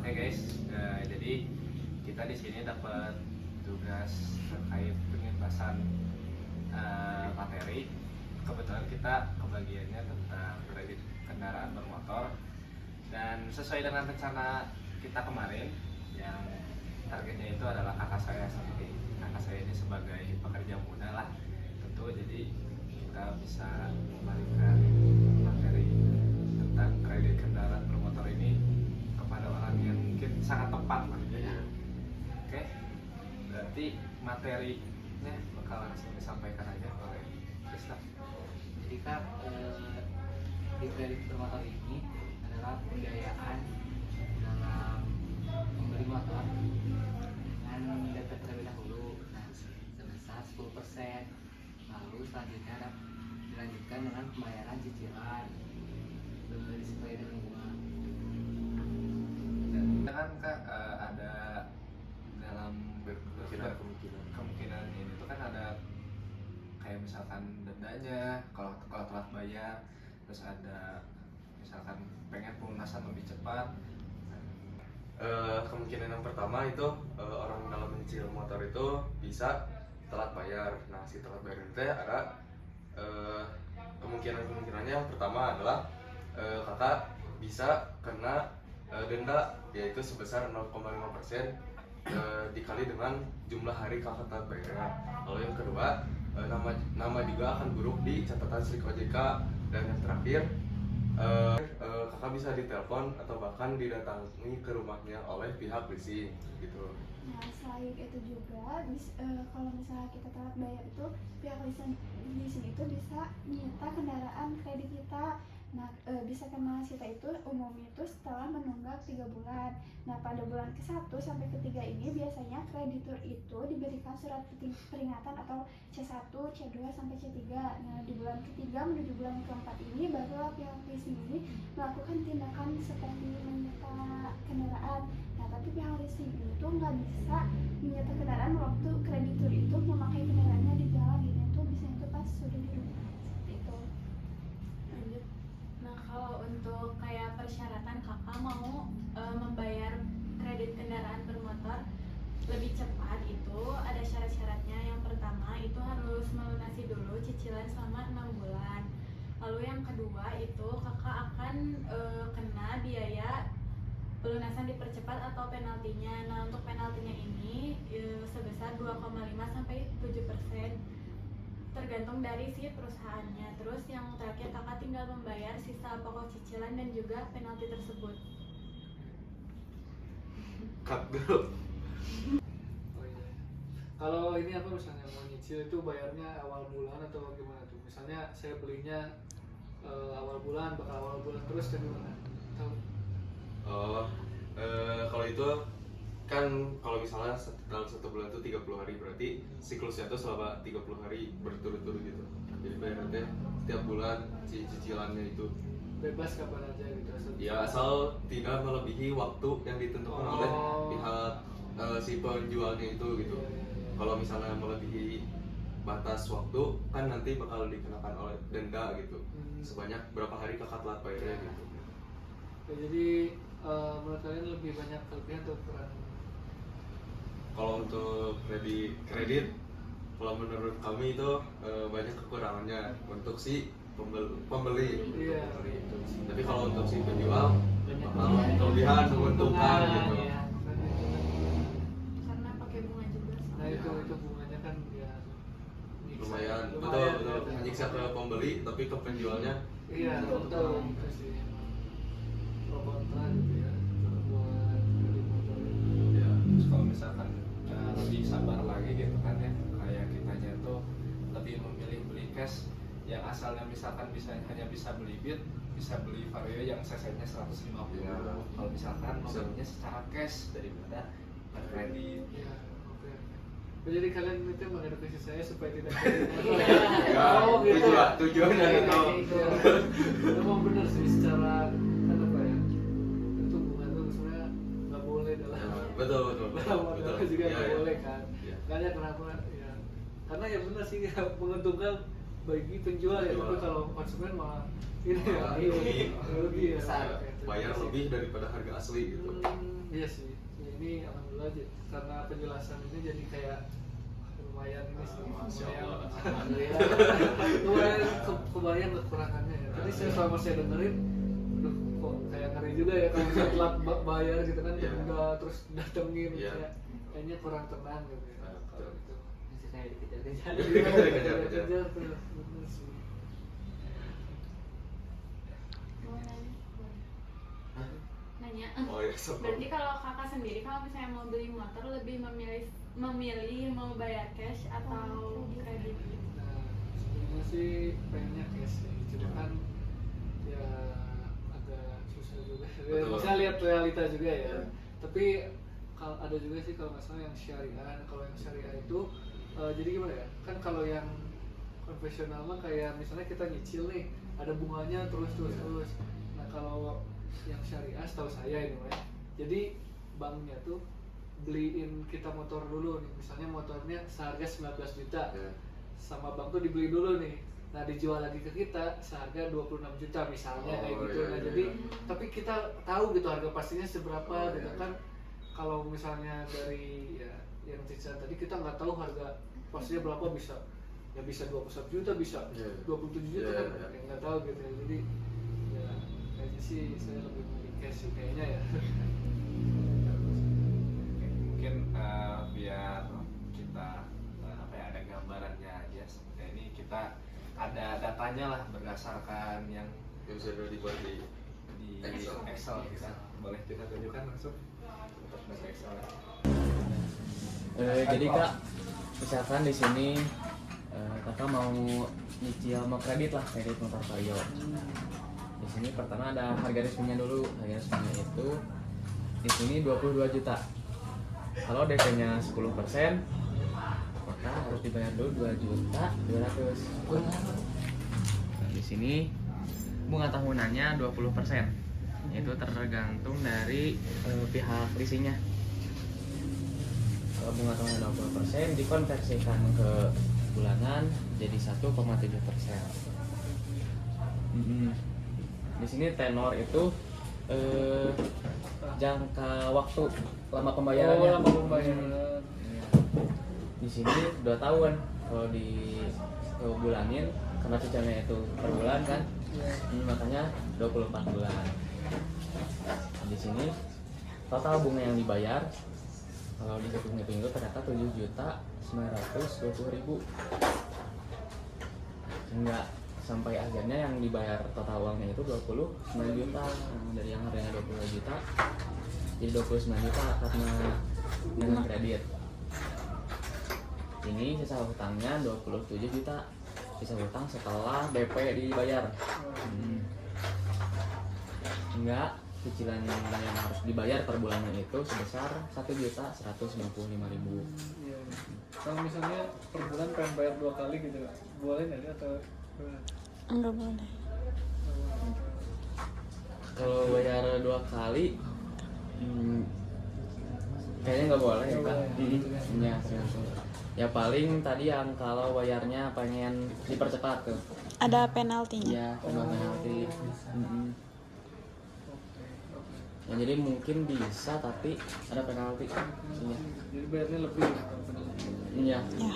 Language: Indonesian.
Oke guys, jadi kita di sini dapat tugas terkait penjelasan materi. Kebetulan kita kebagiannya tentang kredit kendaraan bermotor, dan sesuai dengan rencana kita kemarin yang targetnya itu adalah kakak saya sendiri. Kakak saya ini sebagai pekerja muda lah tentu, jadi kita bisa memberikan materi tentang kredit kendaraan bermotor ini kepada orang yang mungkin sangat tepat maksudnya. Oke, berarti materinya bakal langsung disampaikan aja oleh Krista. Jadi Kak, di kredit bermotor ini adalah pembiayaan dalam membeli motor dengan DP terlebih dahulu, nah sebesar 10%. Lalu selanjutnya dilanjutkan dengan pembayaran cicilan disertai dengan bunga. Dan kan Kak, ada dalam kemungkinan ini tuh kan ada kayak misalkan dendanya kalau telat bayar, terus ada misalkan pengen pelunasan lebih cepat. Kemungkinan yang pertama itu orang dalam mencicil motor itu bisa telat bayar. Nah, si telat bayar itu ada kemungkinannya yang pertama adalah kakak bisa kena denda, yaitu sebesar 0,5% dikali dengan jumlah hari kakak telat bayar. Lalu yang kedua, nama juga akan buruk di catatan SLIK OJK. Dan yang terakhir, kakak bisa ditelepon atau bahkan didatangi ke rumahnya oleh pihak leasing gitu. Nah, selain itu juga kalau misalnya kita telat bayar itu pihak leasing itu bisa menyita kendaraan kredit kita. Nah, bisa kena sita itu umumnya itu setelah menunggak 3 bulan. Nah, pada bulan ke-1 sampai ke-3 ini biasanya kreditur itu diberikan surat peringatan atau C1, C2 sampai C3. Nah, di bulan ke-3 menuju bulan ke-4 ini barulah pihak leasing ini melakukan tindakan seperti menyita kendaraan. Nah, tapi pihak leasing itu nggak bisa menyita kendaraan waktu kreditur itu memakai kendaraannya di jalan gitu. Itu bisa itu pas sudah di rumah seperti itu. Lanjut. Nah, kalau untuk kayak persyaratan kakak mau membayar kredit kendaraan bermotor lebih cepat, itu ada syarat-syaratnya. Yang pertama itu harus melunasi dulu cicilan selama 6 bulan. Lalu yang kedua itu kakak akan kena biaya pelunasan dipercepat atau penaltinya. Nah, untuk penaltinya ini sebesar 2,5 sampai 7%. Tergantung dari si perusahaannya. Terus yang terakhir kakak tinggal membayar sisa pokok cicilan dan juga penalti tersebut. Cut dulu. Oh iya. Kalau ini apa misalnya mau nyicil itu bayarnya awal bulan atau gimana tuh? Misalnya saya belinya awal bulan, bakal awal bulan terus dan gimana? Tahu? Kalau itu kan kalau misalnya dalam 1 bulan itu 30 hari, berarti siklusnya itu selama 30 hari berturut-turut gitu. Jadi bayarnya setiap bulan cicilannya itu Bebas kapan aja gitu asal. ya asal tidak melebihi waktu yang ditentukan oleh pihak si penjualnya itu gitu. Kalau misalnya melebihi batas waktu kan nanti bakal dikenakan oleh denda gitu. Sebanyak berapa hari kakak telat bayarnya gitu. Ya, jadi menurut kalian lebih banyak kelebihan atau kekurangan? Kalau untuk kredit, kalau menurut kami itu banyak kekurangannya untuk si pembeli. Iya. Tapi kalau untuk si penjual, bakal kelebihan menguntungkan gitu. Iya. Karena pakai bunga juga. Nah itu bunganya kan ya nyiksa. Lumayan, Lumayan, betul ya. menyiksa ke pembeli, tapi ke penjualnya Iya, betul. Itu sih pro kontra gitu ya buat kredit motor ini. ya. Terus kalau misalkan lebih sabar lagi gitu kan ya, kayak kitanya tuh lebih memilih beli cash yang asalnya misalkan hanya bisa beli bit, bisa beli Vario yang cc-nya 150. Ya. Kalau misalkan mau Bisa. belinya secara cash daripada kredit. Iya, oke. Oh, jadi kalian itu mengedukasi saya supaya tidak kredit motor. Ya, Oh, gitu. tujuannya itu. Iya. Memang benar sih secara kan apa ya? Itu bunga itu sebenarnya nggak boleh dalam Betul. dalam modal juga Iya, nggak iya. boleh kan. Iya. Makanya kenapa ya? Karena ya benar sih ya, menguntungkan bagi penjual ya, tapi kalau konsumen malah ini ya Malah rugi. rugi ya. Besar. Oke, terima Bayar kasih. lebih daripada harga asli gitu. Iya sih, ya, ini alhamdulillah aja karena penjelasan ini jadi kayak lumayan ini sih, Masya Allah. lumayan kebayang kekurangannya ya. Tadi saya selama saya dengerin, aduh kok kayak ngeri juga ya kalau misalnya telat bayar gitu kan, Iya. udah terus datengin, Iya. kayaknya kurang tenang gitu ya. Nah, Kalau betul. gitu. Masih kayak dikejar-kejar. Kejar-kejar. Kejar tuh, bener sih. Mau nanya? Hah? Nanya. Oh ya, sobat. Berarti kalau kakak sendiri kalau misalnya mau beli motor lebih memilih mau bayar cash atau kredit gitu? Nah, sebenarnya sih pengennya cash ya, cuma kan ya agak susah juga. Betul. Maksudnya lihat realita juga ya. Iya. Tapi kalau ada juga sih kalau nggak salah yang syariah. Kalau yang syariah itu jadi gimana ya? Kan kalau yang konvensional mah kayak misalnya kita nyicil nih, ada bunganya terus. Nah kalau yang syariah setahu saya ini ya. Jadi banknya tuh beliin kita motor dulu nih, misalnya motornya seharga 19 juta Ya. sama bank tuh dibeli dulu nih, nah dijual lagi ke kita seharga 26 juta misalnya kayak Oh, gitu. iya, Nah iya, jadi iya. tapi kita tahu gitu harga pastinya seberapa Oh, gitu iya, kan. Kalau misalnya dari ya yang Cica tadi kita nggak tahu harga pastinya berapa, bisa ya bisa 21 juta bisa Iya. 27 juta Iya, kan iya. ya nggak tahu gitu ya. Jadi ya kayaknya sih saya lebih milih cash sih kayaknya ya. Mungkin biar kita apa ya, ada gambarannya aja seperti ini, kita ada datanya lah berdasarkan yang Yang bisa dibuat di Excel kita. Boleh kita tunjukkan langsung untuk data Excel. Jadi kak, misalkan di sini kakak mau nyicil mau kredit motor Vario. Di sini pertama ada harga resminya dulu. Harga resminya itu di sini 22 juta. Kalau DP-nya 10%, maka harus dibayar dulu 2 juta 200. Nah, di sini bunga tahunannya 20%. Itu tergantung dari pihak leasingnya. Kalau bunga tahunan 20% dikonversikan ke bulanan jadi 1,7%. Di sini tenor itu jangka waktu lama pembayarannya. Oh, lama pembayaran. Iya. Di sini 2 tahun. Kalau di bulanin karena cicilannya itu per bulan kan. Makanya 24 bulan. Di sini total bunga yang dibayar kalau dihitung-hitung itu ternyata 7.920.000. Enggak sampai akhirnya yang dibayar total uangnya itu 29 juta. Dari yang harganya 20 juta jadi 29 juta karena dengan kredit. Ini sisa hutangnya 27 juta. Sisa hutang setelah DP dibayar. Enggak, cicilan yang harus dibayar per bulannya itu sebesar 1.195.000. Iya. Kalau misalnya per bulan pengen bayar 2 kali gitu, boleh nggak atau gimana? Enggak boleh. Kalau bayar 2 kali, kayaknya nggak boleh ya Kak. Ya, ya paling tadi yang kalau bayarnya pengen dipercepat tuh. Ada penaltinya. Ya, tambah penalti. Ya, jadi mungkin bisa tapi ada penalti. Iya. Jadi bayarnya lebih. Iya. Ya.